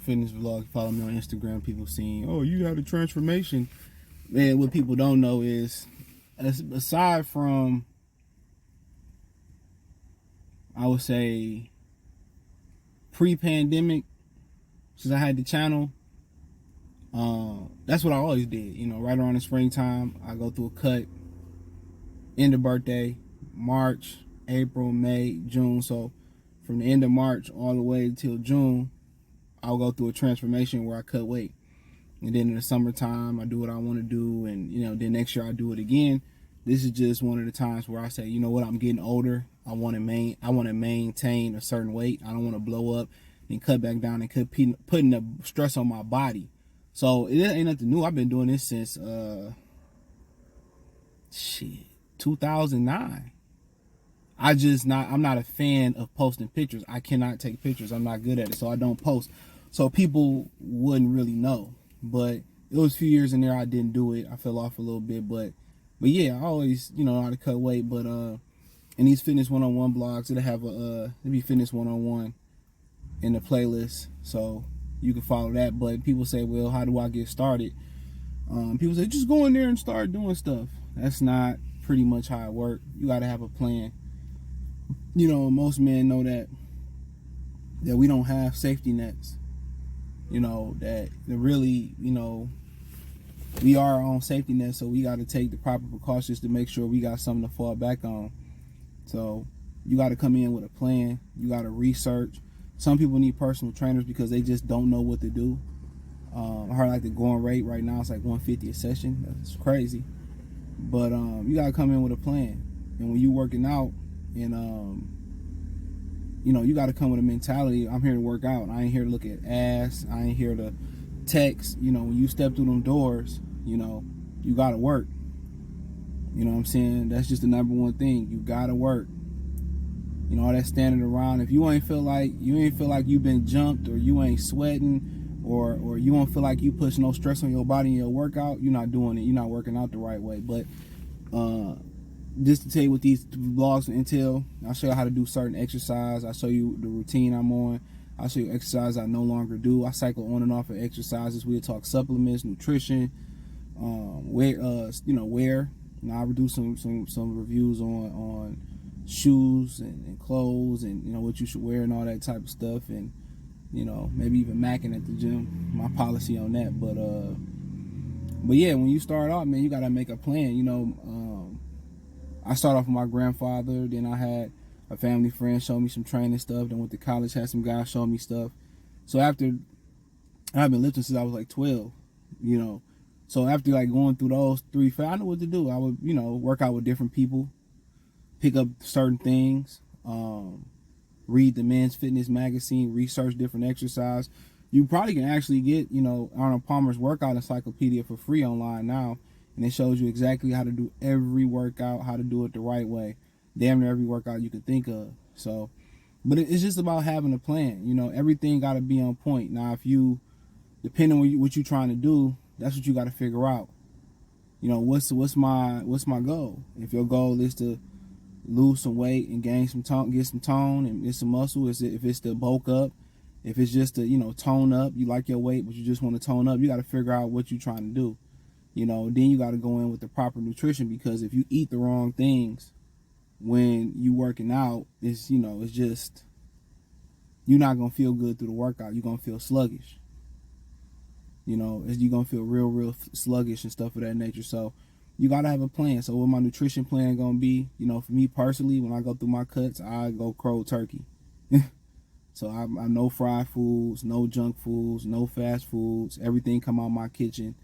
with fitness vlogs. Follow me on Instagram. People seeing, oh, you had a transformation. Man, what people don't know is, aside from, I would say, pre-pandemic, since I had the channel, that's what I always did. You know, right around the springtime, I go through a cut. End of birthday, March, April, May, June. So from the end of March all the way till June, I'll go through a transformation where I cut weight. And then in the summertime, I do what I want to do. And, you know, then next year I do it again. This is just one of the times where I say, you know what, I'm getting older. I want to maintain a certain weight. I don't want to blow up and cut back down and putting the stress on my body. So it ain't nothing new. I've been doing this since 2009. I'm not a fan of posting pictures. I cannot take pictures. I'm not good at it, so I don't post. So people wouldn't really know. But it was a few years in there I didn't do it. I fell off a little bit, but yeah, I always, you know how to cut weight. But in these fitness 101 blogs, it'll be fitness 101 in the playlist, so you can follow that. But people say, well, how do I get started? People say, just go in there and start doing stuff. That's not pretty much how it works. You got to have a plan. You know, most men know that we don't have safety nets. You know, that really, you know, we are our own safety net, so we got to take the proper precautions to make sure we got something to fall back on. So you got to come in with a plan. You got to research. Some people need personal trainers because they just don't know what to do. I heard like the going rate right now, it's like 150 a session. That's crazy. But you got to come in with a plan. And when you working out, and you know, you got to come with a mentality. I'm here to work out. I ain't here to look at ass. I ain't here to text. You know, when you step through them doors, you know, you got to work. You know what I'm saying? That's just the number one thing. You got to work. You know, all that standing around. If you ain't feel like you've been jumped, or you ain't sweating, or you don't feel like you push no stress on your body in your workout, you're not doing it. You're not working out the right way. But just to tell you what these vlogs entail, I'll show you how to do certain exercise. I'll show you the routine I'm on. I'll show you exercise I no longer do. I cycle on and off of exercises. We'll talk supplements, nutrition, wear. Now I will do some reviews on shoes and clothes, and you know what you should wear and all that type of stuff, and you know, maybe even macking at the gym. My policy on that. But yeah, when you start off, man, you gotta make a plan. You know, I started off with my grandfather. Then I had a family friend show me some training stuff. Then went to college, had some guys show me stuff. So after, I've been lifting since I was like 12. You know, so after like going through those three, I knew what to do. I would, you know, work out with different people, pick up certain things, read the Men's Fitness magazine, research different exercise. You probably can actually get, you know, Arnold Palmer's workout encyclopedia for free online now, and it shows you exactly how to do every workout, how to do it the right way, damn near every workout you can think of. So, but it's just about having a plan. You know, everything got to be on point. Now, if you, depending on what you're trying to do, that's what you got to figure out. You know, what's my goal? If your goal is to lose some weight and gain some tone, get some tone and get some muscle, if it's to bulk up, if it's just to, you know, tone up, you like your weight but you just want to tone up, you got to figure out what you're trying to do. You know, then you got to go in with the proper nutrition, because if you eat the wrong things when you working out, it's, you know, it's just, you're not gonna feel good through the workout. You're gonna feel sluggish. You know, you're gonna feel real sluggish and stuff of that nature. So you gotta have a plan. So what my nutrition plan gonna be, you know, for me personally, when I go through my cuts, I go cold turkey. So I no fried foods, no junk foods, no fast foods. Everything come out my kitchen.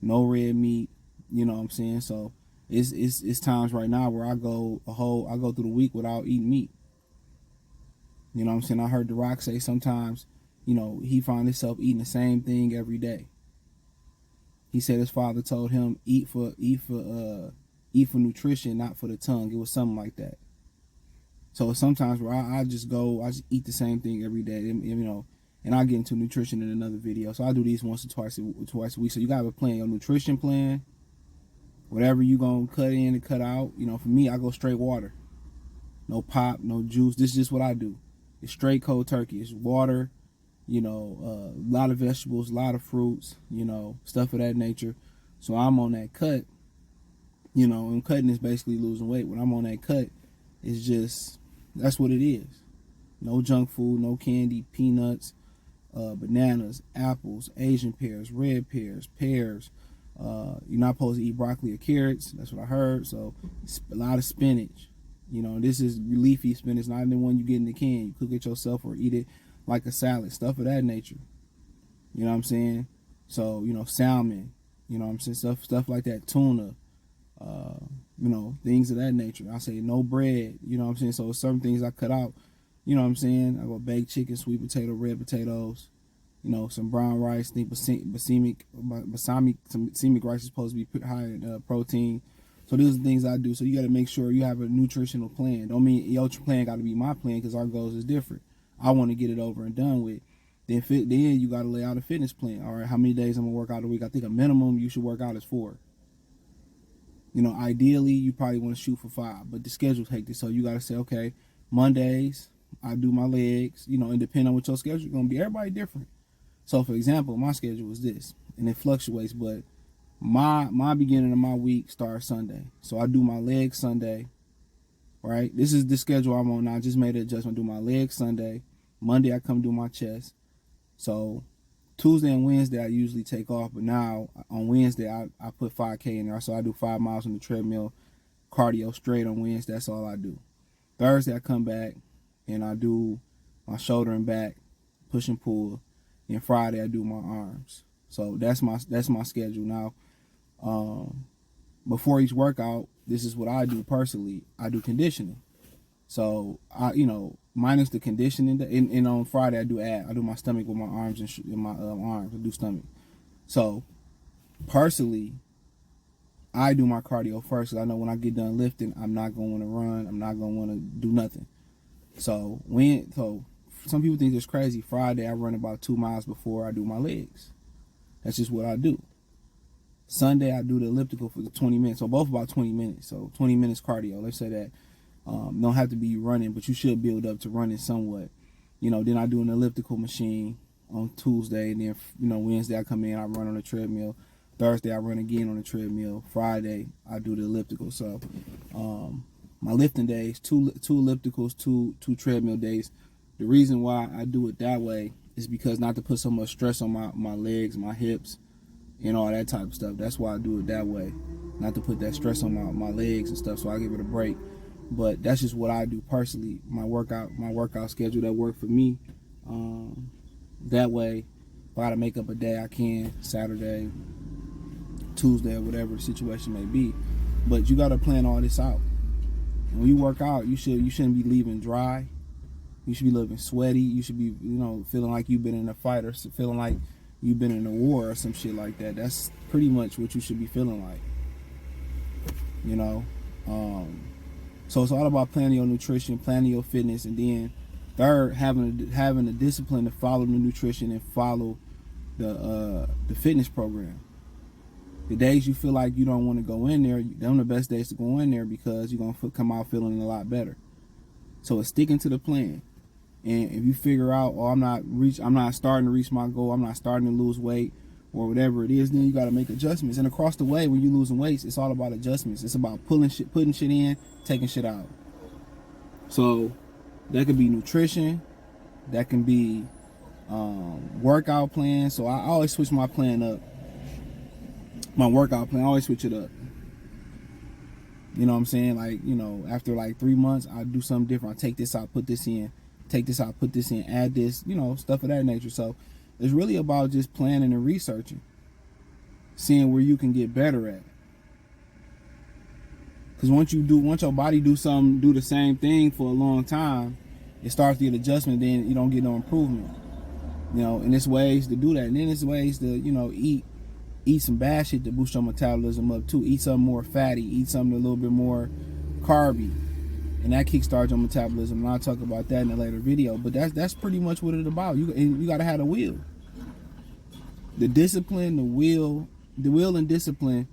No red meat. You know what I'm saying? So it's times right now where I go through the week without eating meat. You know what I'm saying? I heard The Rock say sometimes, you know, he found himself eating the same thing every day. He said his father told him, eat for nutrition, not for the tongue. It was something like that. So sometimes where I just eat the same thing every day, and, you know, and I'll get into nutrition in another video. So I do these once or twice a week. So you got to have a plan, your nutrition plan, whatever you going to cut in and cut out. You know, for me, I go straight water. No pop, no juice. This is just what I do. It's straight cold turkey. It's water, a lot of vegetables, a lot of fruits, stuff of that nature. So I'm on that cut, and cutting is basically losing weight. When I'm on that cut, it's just, that's what it is. No junk food, no candy, peanuts, bananas, apples, Asian pears, red pears, pears. You're not supposed to eat broccoli or carrots. That's what I heard. So a lot of spinach. This is leafy spinach, not the one you get in the can. You cook it yourself or eat it like a salad, stuff of that nature. You know what I'm saying? So, salmon, what I'm saying, stuff like that, tuna, things of that nature. I say no bread, what I'm saying? So certain things I cut out, what I'm saying? I go baked chicken, sweet potato, red potatoes, some brown rice. I think balsamic rice is supposed to be high in protein. So these are the things I do. So you got to make sure you have a nutritional plan. Don't mean your plan got to be my plan, because our goals is different. I want to get it over and done with. Then you got to lay out a fitness plan. All right, how many days I'm going to work out a week? I think a minimum you should work out is 4. Ideally, you probably want to shoot for 5, but the schedule takes it. So you got to say, okay, Mondays, I do my legs, and depending on what your schedule is going to be, everybody different. So, for example, my schedule is this, and it fluctuates, but my beginning of my week starts Sunday. So I do my legs Sunday, right? This is the schedule I'm on now. I just made an adjustment. I do my legs Sunday. Monday, I come do my chest. So Tuesday and Wednesday, I usually take off, but now on Wednesday, I put 5K in there. So I do 5 miles on the treadmill, cardio straight on Wednesday. That's all I do. Thursday, I come back and I do my shoulder and back, push and pull. And Friday, I do my arms. So that's my schedule. Now, before each workout, this is what I do personally. I do conditioning. So minus the conditioning, and on Friday I do abs. I do my stomach with my arms and my arms. I do stomach. So personally, I do my cardio first, because I know when I get done lifting, I'm not going to want to run. I'm not going to want to do nothing. So some people think it's crazy. Friday I run about 2 miles before I do my legs. That's just what I do. Sunday I do the elliptical for the 20 minutes. So both about 20 minutes. So 20 minutes cardio. Let's say that. Don't have to be running, but you should build up to running somewhat. Then I do an elliptical machine on Tuesday. And then, Wednesday I come in, I run on the treadmill. Thursday I run again on the treadmill. Friday I do the elliptical. So my lifting days, two ellipticals, two treadmill days. The reason why I do it that way is because not to put so much stress on my legs, my hips, and all that type of stuff. That's why I do it that way. Not to put that stress on my legs and stuff, so I give it a break. But that's just what I do personally. My workout schedule that worked for me. That way, if I gotta make up a day, I can. Saturday, Tuesday, or whatever the situation may be. But you gotta plan all this out. When you work out, you shouldn't be leaving dry. You should be living sweaty. You should be, feeling like you've been in a fight, or feeling like you've been in a war or some shit like that. That's pretty much what you should be feeling like. So it's all about planning your nutrition, planning your fitness, and then third, having the discipline to follow the nutrition and follow the fitness program. The days you feel like you don't want to go in there, them the best days to go in there, because you're gonna come out feeling a lot better. So it's sticking to the plan. And if you figure out, I'm not starting to reach my goal, I'm not starting to lose weight, or whatever it is, then you got to make adjustments. And across the way, when you're losing weight, it's all about adjustments. It's about putting shit in, taking shit out. So that could be nutrition, that can be workout plan. So I always switch my plan up. My workout plan, I always switch it up. You know what I'm saying? Like, after like 3 months, I do something different. I take this out, put this in, take this out, put this in, add this, stuff of that nature. So it's really about just planning and researching, seeing where you can get better at. Because once your body do the same thing for a long time, it starts to get adjustment, then you don't get no improvement. And there's ways to do that. And then there's ways to, eat some bad shit to boost your metabolism up too. Eat something more fatty, eat something a little bit more carby. And that kickstarts your metabolism. And I'll talk about that in a later video. But that's pretty much what it's about. You got to have the will. The discipline, the will and discipline,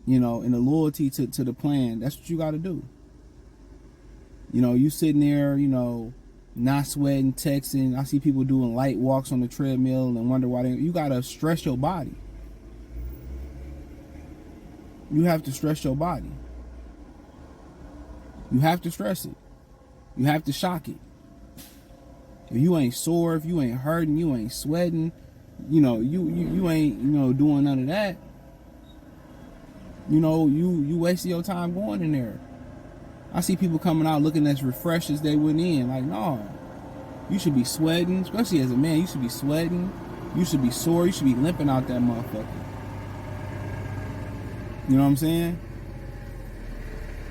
and the loyalty to the plan. That's what you got to do. You sitting there, not sweating, texting. I see people doing light walks on the treadmill and wonder why you gotta stress your body. You have to stress your body. You have to stress it. You have to shock it. If you ain't sore, if you ain't hurting, you ain't sweating, you ain't doing none of that. You wasting your time going in there. I see people coming out looking as refreshed as they went in. Like, no, you should be sweating, especially as a man. You should be sweating. You should be sore. You should be limping out that motherfucker. You know what I'm saying?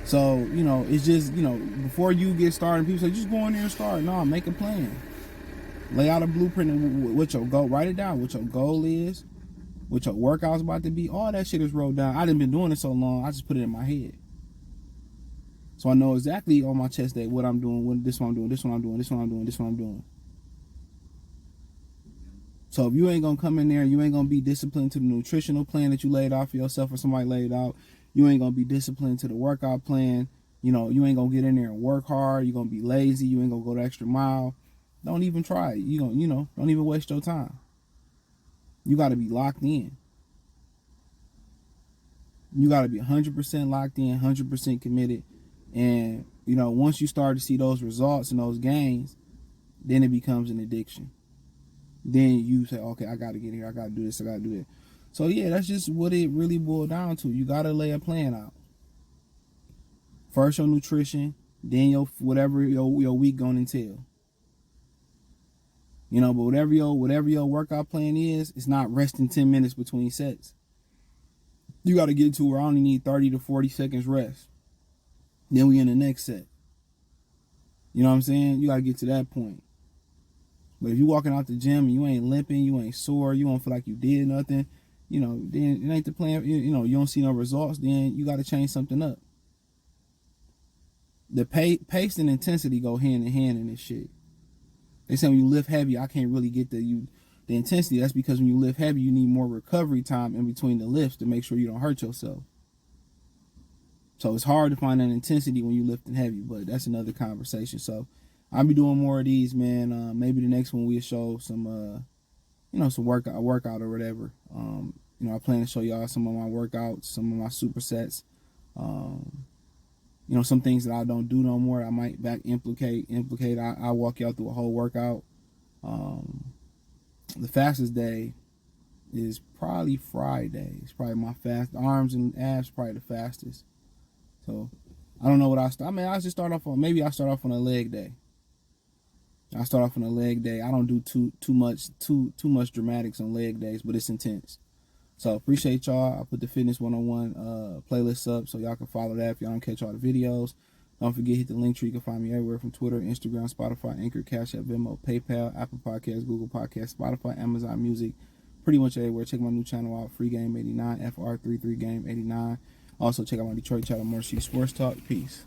So, it's just, before you get started, people say, just go in there and start. No, make a plan. Lay out a blueprint and what your goal, write it down, what your goal is, what your workout's about to be. All that shit is wrote down. I done been doing it so long, I just put it in my head. So I know exactly on my chest that what I'm doing, this one I'm doing, this one I'm doing, this one I'm doing, this one I'm doing. So if you ain't gonna come in there, you ain't gonna be disciplined to the nutritional plan that you laid out for yourself or somebody laid out. You ain't gonna be disciplined to the workout plan. You ain't gonna get in there and work hard. You're gonna be lazy. You ain't gonna go the extra mile. Don't even try it. Don't even waste your time. You gotta be locked in. You gotta be 100% locked in, 100% committed. And, once you start to see those results and those gains, then it becomes an addiction. Then you say, okay, I got to get here. I got to do this. I got to do that. So, yeah, that's just what it really boiled down to. You got to lay a plan out. First, your nutrition. Then whatever your week going to entail. But whatever your workout plan is, it's not resting 10 minutes between sets. You got to get to where I only need 30 to 40 seconds rest. Then we in the next set. You know what I'm saying? You got to get to that point. But if you walking out the gym and you ain't limping, you ain't sore, you don't feel like you did nothing, then it ain't the plan. You don't see no results, then you got to change something up. The pace and intensity go hand in hand in this shit. They say when you lift heavy, I can't really get the intensity. That's because when you lift heavy, you need more recovery time in between the lifts to make sure you don't hurt yourself. So it's hard to find that intensity when you're lifting heavy, but that's another conversation. So I'll be doing more of these, man. Maybe the next one we'll show some, some workout or whatever. I plan to show y'all some of my workouts, some of my supersets. Some things that I don't do no more. I might implicate. I'll walk y'all through a whole workout. The fastest day is probably Friday. It's probably my fast arms and abs. Probably the fastest. So I don't know what I just start off on. Maybe I start off on a leg day. I start off on a leg day. I don't do too much dramatics on leg days, but it's intense. So appreciate y'all. I put the Fitness 101 playlist up so y'all can follow that if y'all don't catch all the videos. Don't forget, hit the link tree. You can find me everywhere from Twitter, Instagram, Spotify, Anchor, Cash App, Venmo, PayPal, Apple Podcasts, Google Podcasts, Spotify, Amazon Music, pretty much everywhere. Check my new channel out, Free Game 89, FR33 Game 89. Also check out my Detroit channel, Motor City Sports Talk. Peace.